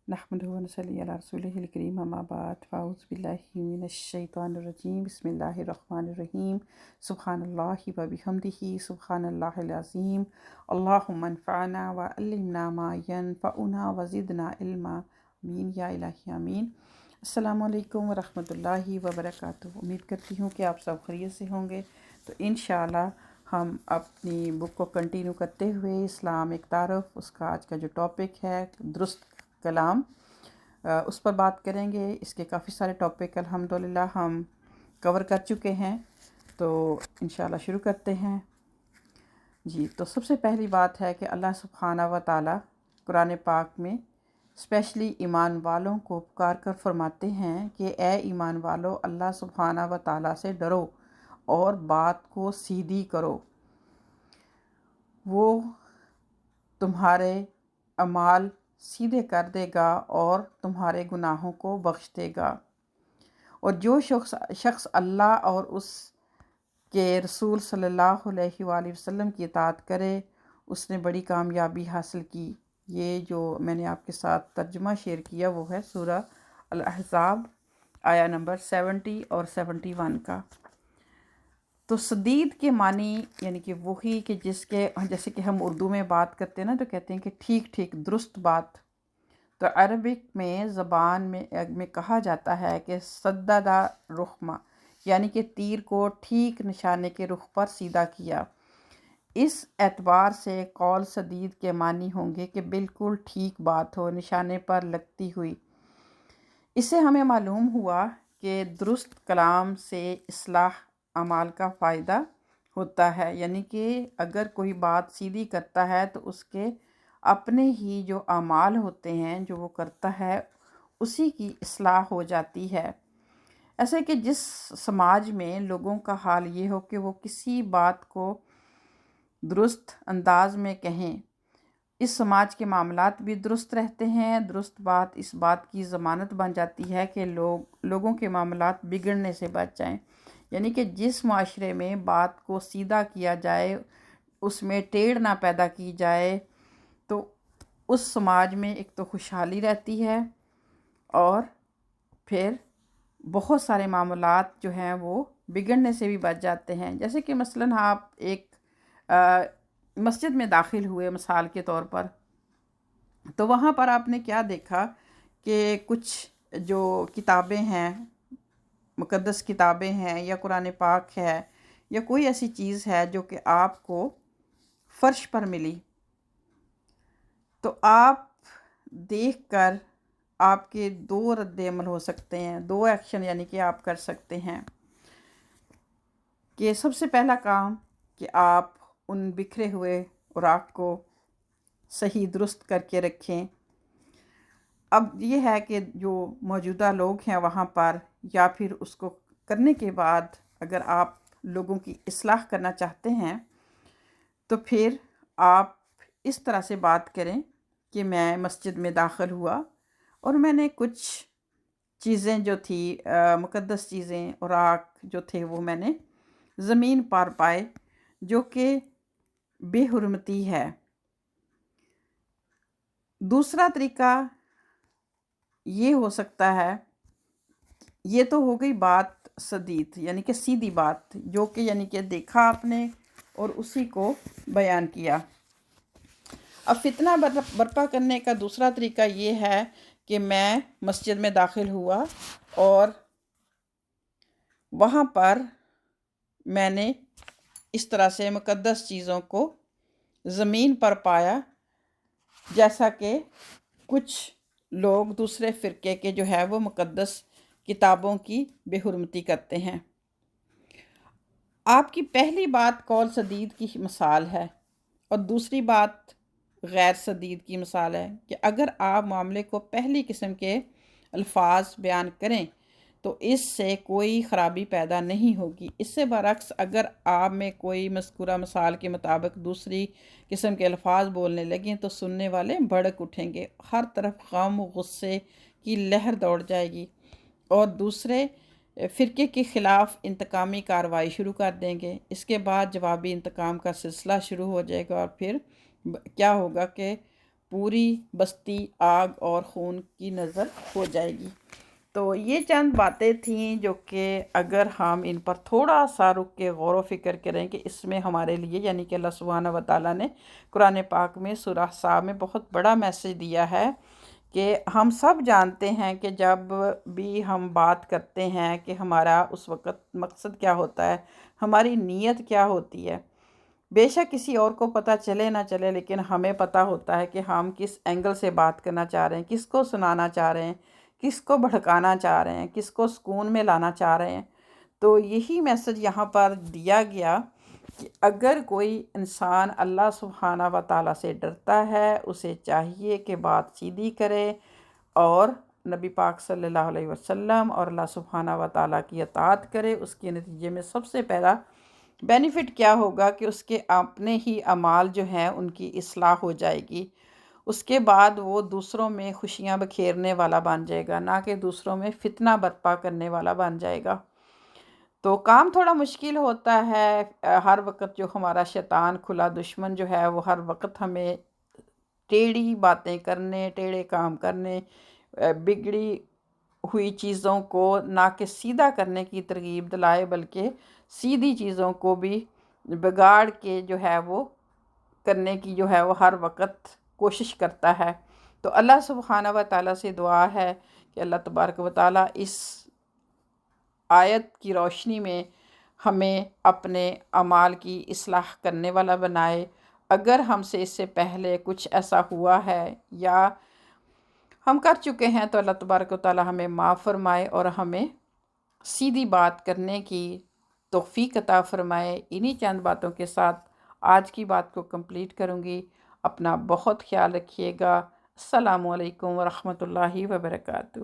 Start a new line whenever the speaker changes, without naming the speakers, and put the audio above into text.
नहमदुहु व नसल्ली अला रसूलिहिल करीम अम्मा बाद फ़ाऊज़ु बिल्लाहि मिनश शैतानिर रजीम बिस्मिल्लाहिर रहमानिर रहीम सुब्हानल्लाहि व बिहम्दिहि सुब्हानल्लाहिल अज़ीम अल्लाहुम्मा अन्फ़अना व अल्लिमना मा यनफ़अुना व ज़िदना इल्मा आमीन या इलाही आमीन। अस्सलामु अलैकुम व रहमतुल्लाहि व बरकातुहू। उम्मीद करती हूँ कि आप सब खैरियत से होंगे। तो इंशाअल्लाह हम अपनी बुक को कंटिन्यू करते हुए इस्लाम एक तारफ़, उसका आज का जो टॉपिक है दुरुस्त कलाम, उस पर बात करेंगे। इसके काफ़ी सारे टॉपिक अल्हम्दुलिल्लाह हम कवर कर चुके हैं, तो इंशाअल्लाह शुरू करते हैं जी। तो सबसे पहली बात है कि अल्लाह सुब्हाना व ताला कुरान पाक में स्पेशली ईमान वालों को पुकार कर फरमाते हैं कि ए ईमान वालों, अल्लाह सुब्हाना व ताला से डरो और बात को सीधी करो। वो तुम्हारे अमाल सीधे कर देगा और तुम्हारे गुनाहों को बख्श देगा। और जो शख्स अल्लाह और उसके रसूल सल्लल्लाहु अलैहि वसल्लम की इताअत करे, उसने बड़ी कामयाबी हासिल की। ये जो मैंने आपके साथ तर्जुमा शेयर किया वो है सूरह अल-अहज़ाब आया नंबर 70 और 71 का। तो सदीद के मानी यानी कि वही कि जिसके, जैसे कि हम उर्दू में बात करते हैं ना, तो कहते हैं कि ठीक ठीक दुरुस्त बात। तो अरबिक में ज़बान में कहा जाता है कि सद्ददा रुखमा, यानी कि तीर को ठीक निशाने के रुख पर सीधा किया। इस एतबार से कौल सदीद के मानी होंगे कि बिल्कुल ठीक बात हो, निशाने पर लगती हुई। इससे हमें मालूम हुआ कि दुरुस्त कलाम से इस्लाह अमाल का फ़ायदा होता है, यानी कि अगर कोई बात सीधी करता है तो उसके अपने ही जो अमाल होते हैं जो वो करता है उसी की इस्लाह हो जाती है। ऐसे कि जिस समाज में लोगों का हाल ये हो कि वो किसी बात को दुरुस्त अंदाज में कहें, इस समाज के मामलात भी दुरुस्त रहते हैं। दुरुस्त बात इस बात की ज़मानत बन जाती है कि लोगों के मामलात बिगड़ने से बच जाएं। यानी कि जिस माशरे में बात को सीधा किया जाए, उसमें टेढ़ ना पैदा की जाए, तो उस समाज में एक तो खुशहाली रहती है और फिर बहुत सारे मामलात जो हैं वो बिगड़ने से भी बच जाते हैं। जैसे कि मसलन आप एक मस्जिद में दाखिल हुए मिसाल के तौर पर, तो वहाँ पर आपने क्या देखा कि कुछ जो किताबें हैं, मुक़द्दस किताबें हैं या कुरान पाक है या कोई ऐसी चीज़ है जो कि आपको फ़र्श पर मिली, तो आप देखकर आपके दो रद्द-ए-अमल हो सकते हैं, दो एक्शन यानी कि आप कर सकते हैं कि सबसे पहला काम कि आप उन बिखरे हुए औराक को सही दुरुस्त करके रखें। अब ये है कि जो मौजूदा लोग हैं वहाँ पर, या फिर उसको करने के बाद अगर आप लोगों की इस्लाह करना चाहते हैं, तो फिर आप इस तरह से बात करें कि मैं मस्जिद में दाखिल हुआ और मैंने कुछ चीज़ें जो थी, मुक़द्दस चीज़ें औराक जो थे वो मैंने ज़मीन पर पाए जो कि बेहुरमती है। दूसरा तरीका ये हो सकता है, ये तो हो गई बात सदीद यानी कि सीधी बात, जो कि यानी कि देखा आपने और उसी को बयान किया। अब फितना बर्पा करने का दूसरा तरीका ये है कि मैं मस्जिद में दाखिल हुआ और वहाँ पर मैंने इस तरह से मुक़द्दस चीज़ों को ज़मीन पर पाया, जैसा कि कुछ लोग दूसरे फ़िरके के जो है वो मुक़द्दस किताबों की बेहुरमती करते हैं। आपकी पहली बात कौल सदीद की मिसाल है और दूसरी बात गैर सदीद की मिसाल है कि अगर आप मामले को पहली किस्म के अल्फाज बयान करें तो इससे कोई ख़राबी पैदा नहीं होगी। इससे बरक्स अगर आप में कोई मज़कूरा मिसाल के मुताबिक दूसरी किस्म के अल्फाज बोलने लगें तो सुनने वाले भड़क उठेंगे, हर तरफ गम गुस्से की लहर दौड़ जाएगी और दूसरे फ़िरके के ख़िलाफ़ इंतकामी कार्रवाई शुरू कर देंगे। इसके बाद जवाबी इंतकाम का सिलसिला शुरू हो जाएगा और फिर क्या होगा कि پوری بستی آگ اور خون کی نظر ہو جائے گی۔ تو یہ چند باتیں تھیں جو کہ اگر ہم ان پر تھوڑا سا رک کے غور و فکر کریں کہ اس میں ہمارے لیے یعنی کہ اللہ سبحانہ و تعالیٰ نے قرآن پاک میں سورہ صاد میں بہت بڑا میسج دیا ہے کہ ہم سب جانتے ہیں کہ جب بھی ہم بات کرتے ہیں کہ ہمارا اس وقت مقصد کیا ہوتا ہے، ہماری نیت کیا ہوتی ہے۔ بے شک کسی اور کو پتہ چلے نہ چلے، لیکن ہمیں پتہ ہوتا ہے کہ ہم کس اینگل سے بات کرنا چاہ رہے ہیں، کس کو سنانا چاہ رہے ہیں، کس کو بھڑکانا چاہ رہے ہیں، کس کو سکون میں لانا چاہ رہے ہیں۔ تو یہی میسج یہاں پر دیا گیا کہ اگر کوئی انسان اللہ سبحانہ و تعالیٰ سے ڈرتا ہے، اسے چاہیے کہ بات سیدھی کرے اور نبی پاک صلی اللہ علیہ وسلم اور اللہ سبحانہ و تعالیٰ کی اطاعت کرے۔ اس کے نتیجے میں سب سے پہلا بینیفٹ کیا ہوگا کہ اس کے اپنے ہی اعمال جو ہیں ان کی اصلاح ہو جائے گی۔ اس کے بعد وہ دوسروں میں خوشیاں بکھیرنے والا بن جائے گا، نہ کہ دوسروں میں فتنہ برپا کرنے والا بن جائے گا۔ تو کام تھوڑا مشکل ہوتا ہے، ہر وقت جو ہمارا شیطان کھلا دشمن جو ہے وہ ہر وقت ہمیں ٹیڑھی باتیں کرنے، ٹیڑھے کام کرنے، بگڑی ہوئی چیزوں کو نہ کہ سیدھا کرنے کی ترغیب دلائے، بلکہ سیدھی چیزوں کو بھی بگاڑ کے جو ہے وہ کرنے کی جو ہے وہ ہر وقت کوشش کرتا ہے۔ تو اللہ سبحانہ و تعالیٰ سے دعا ہے کہ اللہ تبارک و تعالیٰ اس آیت کی روشنی میں ہمیں اپنے اعمال کی اصلاح کرنے والا بنائے۔ اگر ہم سے اس سے پہلے کچھ ایسا ہوا ہے یا ہم کر چکے ہیں تو اللہ تبارک و تعالیٰ ہمیں معاف فرمائے اور ہمیں سیدھی بات کرنے کی توفیق عطا فرمائے۔ انہی چند باتوں کے ساتھ آج کی بات کو کمپلیٹ کروں گی۔ اپنا بہت خیال رکھیے گا۔ السلام علیکم ورحمۃ اللہ وبرکاتہ۔